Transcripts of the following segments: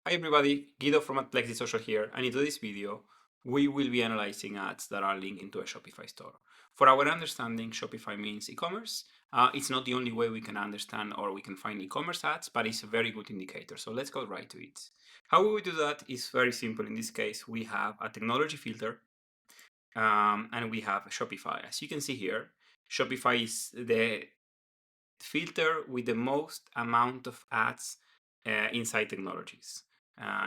Hi everybody, Guido from Plexi Social here, and in today's video, we will be analyzing ads that are linked into a Shopify store. For our understanding, Shopify means e-commerce. It's not the only way we can understand or we can find e-commerce ads, but it's a very good indicator. So let's go right to it. How we do that is very simple. In this case, we have a technology filter and we have Shopify. As you can see here, Shopify is the filter with the most amount of ads inside technologies.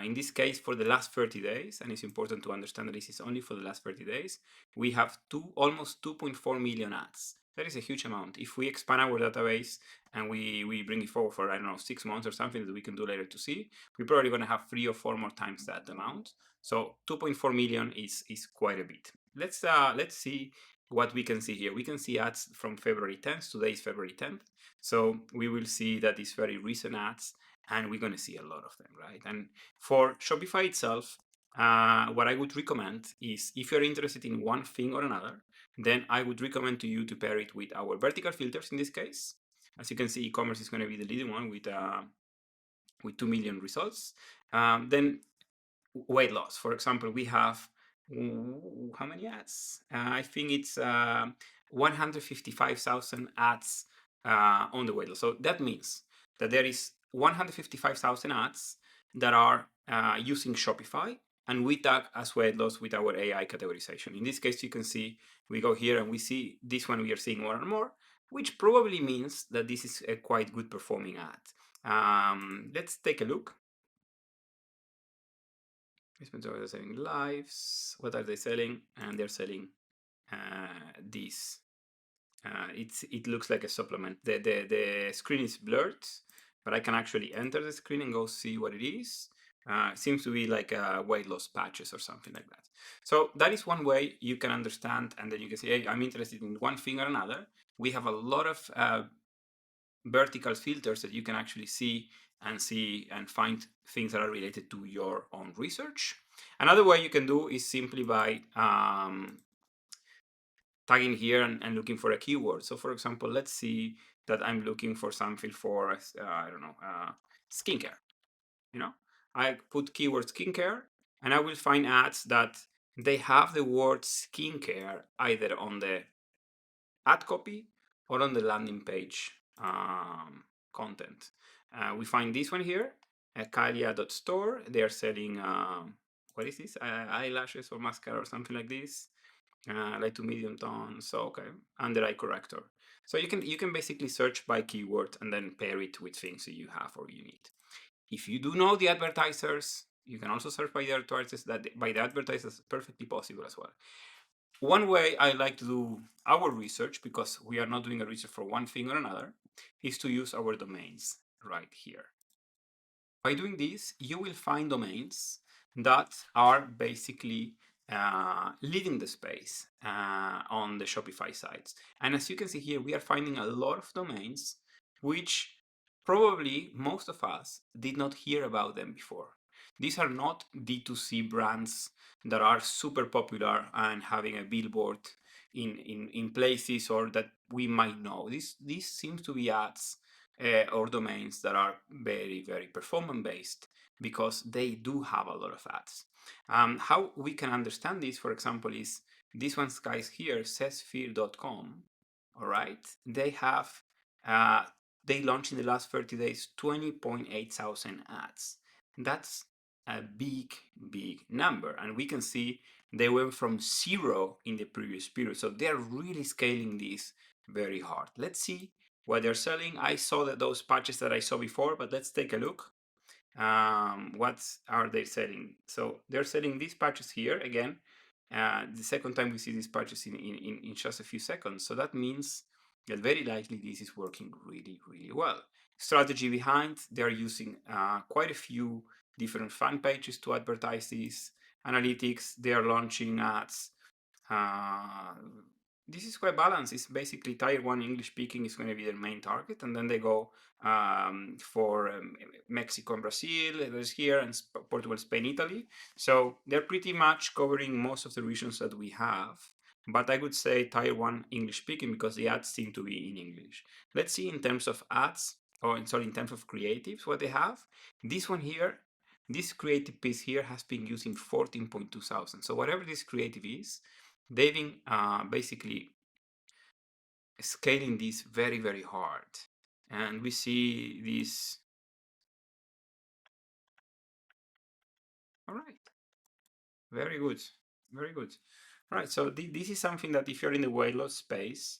In this case, for the last 30 days, and it's important to understand that this is only for the last 30 days, we have almost 2.4 million ads. That is a huge amount. If we expand our database and we bring it forward for, I don't know, 6 months or something that we can do later to see, we're probably going to have 3 or 4 more times that amount. So 2.4 million is quite a bit. Let's see what we can see here. We can see ads from February 10th. Today is February 10th. So we will see that it's very recent ads, and we're going to see a lot of them, right? And for Shopify itself, what I would recommend is if you're interested in one thing or another, then I would recommend to you to pair it with our vertical filters in this case. As you can see, e-commerce is going to be the leading one with 2 million results. Then weight loss, for example, we have how many ads? I think it's 155,000 ads on the weight loss. So that means that there is 155,000 ads that are using Shopify, and we tag as weight loss with our AI categorization. In this case, you can see we go here and we see this one we are seeing more and more, which probably means that this is a quite good performing ad. Let's take a look. They're selling lives. What are they selling? And they're selling this. It looks like a supplement. The screen is blurred, but I can actually enter the screen and go see what it is. It seems to be like weight loss patches or something like that. So that is one way you can understand, and then you can say, hey, I'm interested in one thing or another. We have a lot of vertical filters that you can actually see and find things that are related to your own research. Another way you can do is simply by tagging here and looking for a keyword. So for example, let's see that I'm looking for something for, I don't know, skincare. You know, I put keyword skincare and I will find ads that they have the word skincare either on the ad copy or on the landing page content. We find this one here, Kalia.store. They are selling, what is this? Eyelashes or mascara or something like this. Light to medium tone. So okay, under eye corrector. So you can basically search by keyword and then pair it with things that you have or you need. If you do know the advertisers, you can also search by the advertisers. By the advertisers, perfectly possible as well. One way I like to do our research, because we are not doing a research for one thing or another, is to use our domains right here. By doing this, you will find domains that are basically leading the space on the Shopify sites. And as you can see here, we are finding a lot of domains which probably most of us did not hear about them before. These are not D2C brands that are super popular and having a billboard in places or that we might know. This seems to be ads or domains that are very, very performance based because they do have a lot of ads. How we can understand this, for example, is this one guys here, Zesphyr.com. All right, they have they launched in the last 30 days 20.8 thousand ads. That's a big number, and we can see they went from 0 in the previous period, so they're really scaling this very hard. Let's see what they're selling. I saw those patches that I saw before, but let's take a look. What are they selling? So they're selling these patches here again. The second time we see these patches in just a few seconds. So that means that very likely this is working really, really well. Strategy behind, they're using quite a few different fan pages to advertise these analytics. They are launching ads. This is quite balanced. It's basically tier 1 English speaking is going to be their main target, and then they go for Mexico and Brazil, there's here, and Portugal, Spain, Italy. So they're pretty much covering most of the regions that we have. But I would say tier 1 English speaking because the ads seem to be in English. Let's see in terms of ads, or sorry, in terms of creatives, what they have. This one here, this creative piece here has been using 14.2 thousand. So whatever this creative is, they've been basically scaling this very, very hard. And we see this. All right. Very good. Very good. All right. So this is something that if you're in the weight loss space,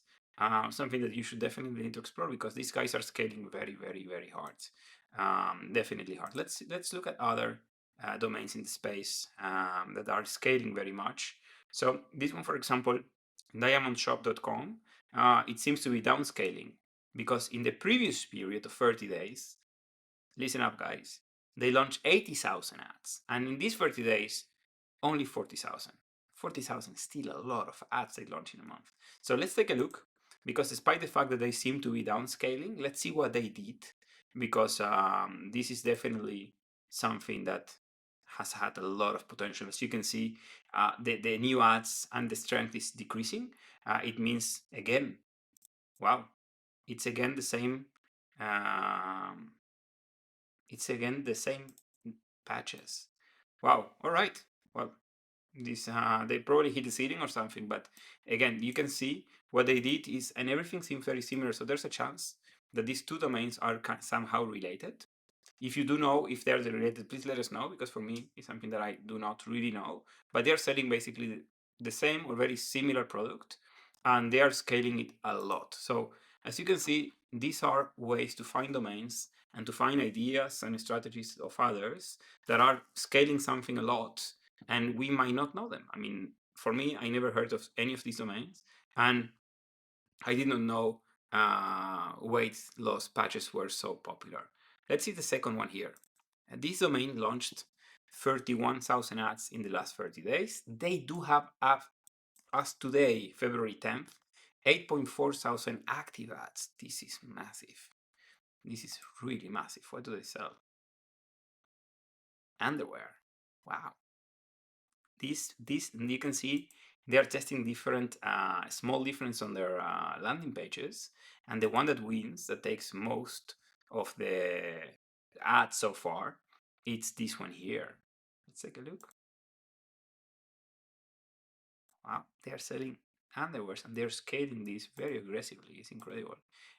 something that you should definitely need to explore because these guys are scaling very, very, very hard. Definitely hard. Let's look at other domains in the space that are scaling very much. So this one, for example, diamondshop.com, it seems to be downscaling because in the previous period of 30 days, listen up, guys, they launched 80,000 ads, and in these 30 days, only 40,000. 40,000 is still a lot of ads they launch in a month. So let's take a look, because despite the fact that they seem to be downscaling, let's see what they did, because this is definitely something that has had a lot of potential. As you can see, the new ads and the strength is decreasing. It means, again, wow, it's again the same. Um, it's again the same patches. Wow. All right. Well, this they probably hit the ceiling or something, but again, you can see what they did is, and everything seems very similar. So there's a chance that these two domains are somehow related. If you do know if they're related, please let us know, because for me, it's something that I do not really know. But they're selling basically the same or very similar product, and they are scaling it a lot. So as you can see, these are ways to find domains and to find ideas and strategies of others that are scaling something a lot, and we might not know them. I mean, for me, I never heard of any of these domains, and I did not know weight loss patches were so popular. Let's see the second one here. This domain launched 31,000 ads in the last 30 days. They do have, as today, February 10th, 8.4 thousand active ads. This is massive. This is really massive. What do they sell? Underwear. Wow. This you can see they are testing different small difference on their landing pages, and the one that wins, that takes most of the ads so far, it's this one here. Let's take a look. Wow, they are selling underwears and they're scaling this very aggressively. It's incredible.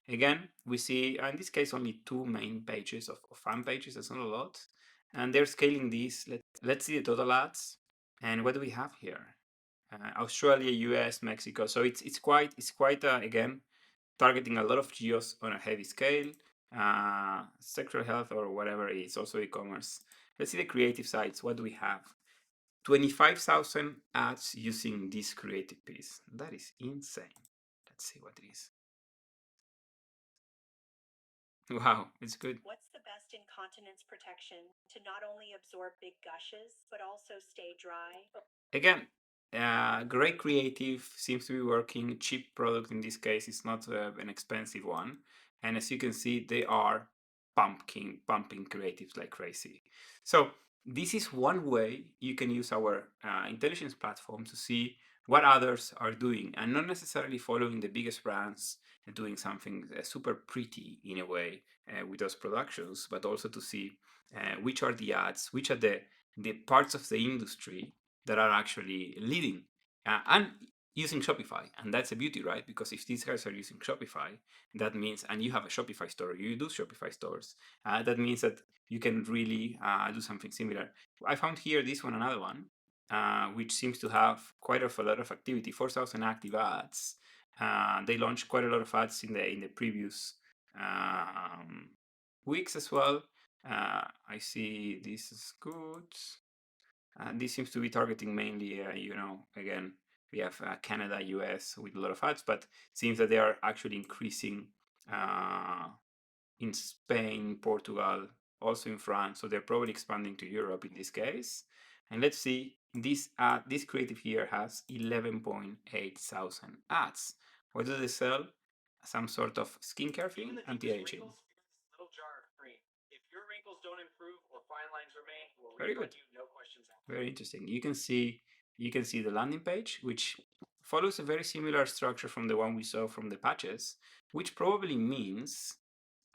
Again, we see in this case only two main pages of fan pages. That's not a lot, and they're scaling this. Let's see the total ads. And what do we have here? Australia, US, Mexico. So it's quite again targeting a lot of geos on a heavy scale. Sexual health or whatever, it's also e-commerce. Let's see the creative sites. What do we have? 25,000 ads using this creative piece. That is insane. Let's see what it is. Wow, it's good. What's the best incontinence protection to not only absorb big gushes, but also stay dry? Again, great creative, seems to be working. Cheap product in this case, it's not an expensive one. And as you can see, they are pumping creatives like crazy. So this is one way you can use our intelligence platform to see what others are doing, and not necessarily following the biggest brands and doing something super pretty in a way with those productions, but also to see which are the ads, which are the parts of the industry that are actually leading and using Shopify. And that's a beauty, right? Because if these guys are using Shopify, that means, and you have a Shopify store, you do Shopify stores, that means that you can really do something similar. I found here this one, another one, which seems to have quite a lot of activity, 4,000 active ads. They launched quite a lot of ads in the previous weeks as well. I see this is good. This seems to be targeting mainly, again, we have Canada, US with a lot of ads, but it seems that they are actually increasing in Spain, Portugal, also in France. So they're probably expanding to Europe in this case. And let's see, this creative here has 11.8 thousand ads. What do they sell? Some sort of skincare thing, anti-aging. If your wrinkles don't improve or fine lines remain, we'll very good. You, no questions asked. Very interesting. You can see the landing page, which follows a very similar structure from the one we saw from the patches, which probably means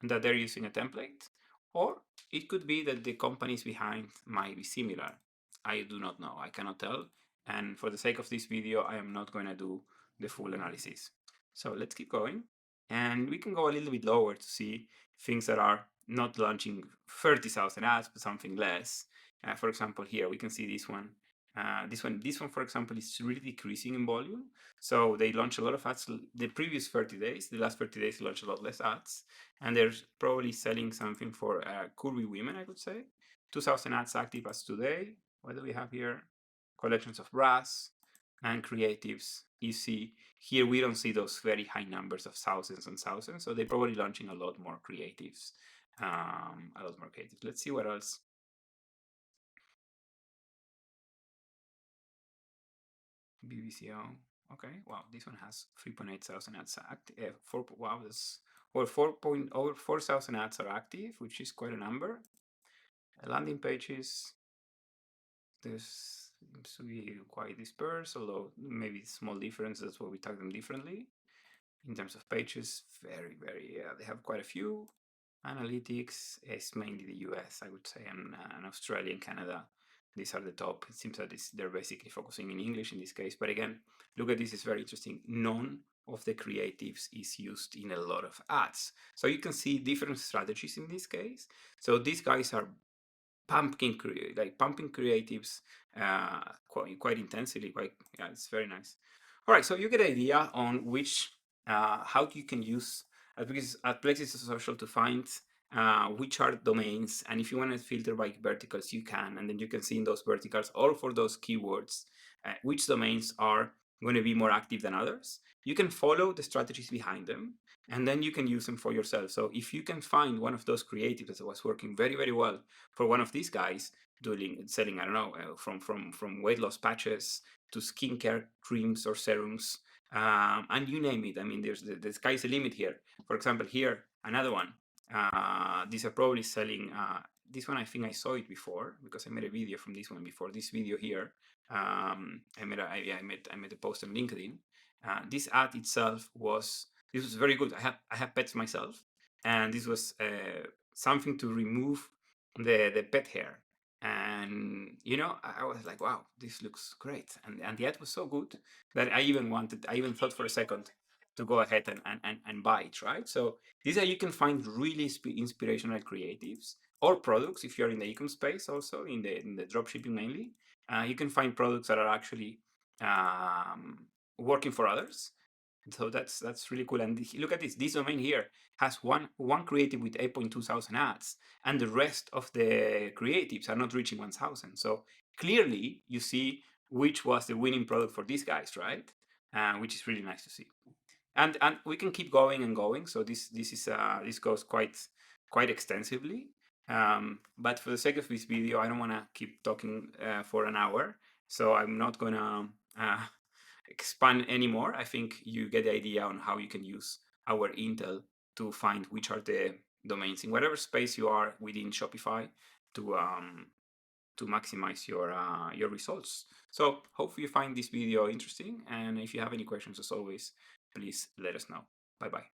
that they're using a template, or it could be that the companies behind might be similar. I do not know. I cannot tell. And for the sake of this video, I am not going to do the full analysis. So let's keep going. And we can go a little bit lower to see things that are not launching 30,000 ads, but something less. For example, here we can see this one. This one, for example, is really decreasing in volume. So they launch a lot of ads the previous 30 days. The last 30 days, they launched a lot less ads. And they're probably selling something for curvy women, I would say. 2,000 ads active as today. What do we have here? Collections of bras and creatives. You see here, we don't see those very high numbers of thousands and thousands. So they're probably launching a lot more creatives. A lot more creatives. Let's see what else. BBCO. Okay, wow, this one has 3.8 thousand ads active. Wow, that's well, 4,000 ads are active, which is quite a number. Landing pages, this seems to be quite dispersed, although maybe small differences where we tag them differently. In terms of pages, very, they have quite a few. Analytics is mainly the US, I would say, and Australia and Canada. These are the top. It seems that they're basically focusing in English in this case. But again, look at this, it's very interesting. None of the creatives is used in a lot of ads. So you can see different strategies in this case. So these guys are pumping creatives quite intensely. Yeah, it's very nice. All right, so you get an idea on which how you can use at Places Social to find which are domains, and if you want to filter by verticals, you can, and then you can see in those verticals all for those keywords which domains are going to be more active than others. You can follow the strategies behind them, and then you can use them for yourself. So if you can find one of those creatives that was working very well for one of these guys, selling, I don't know, from weight loss patches to skincare creams or serums, and you name it. I mean, the sky's the limit here. For example, here another one. These are probably selling. This one, I think I saw it before because I made a video from this one before. This video here, I made a post on LinkedIn. This ad itself was very good. I have pets myself, and this was something to remove the pet hair. And I was like, wow, this looks great. And the ad was so good that I even thought for a second to go ahead and buy it, right? So these are, you can find really inspirational creatives or products if you're in the econ space, also in the drop shipping mainly. You can find products that are actually working for others. So that's really cool. And look at this domain here has one creative with 8.2 thousand ads, and the rest of the creatives are not reaching 1,000. So clearly you see which was the winning product for these guys, right? Which is really nice to see. And we can keep going and going. So this goes quite extensively. But for the sake of this video, I don't want to keep talking for an hour. So I'm not gonna expand anymore. I think you get the idea on how you can use our intel to find which are the domains in whatever space you are within Shopify to maximize your results. So hopefully you find this video interesting, and if you have any questions, as always, please let us know. Bye bye.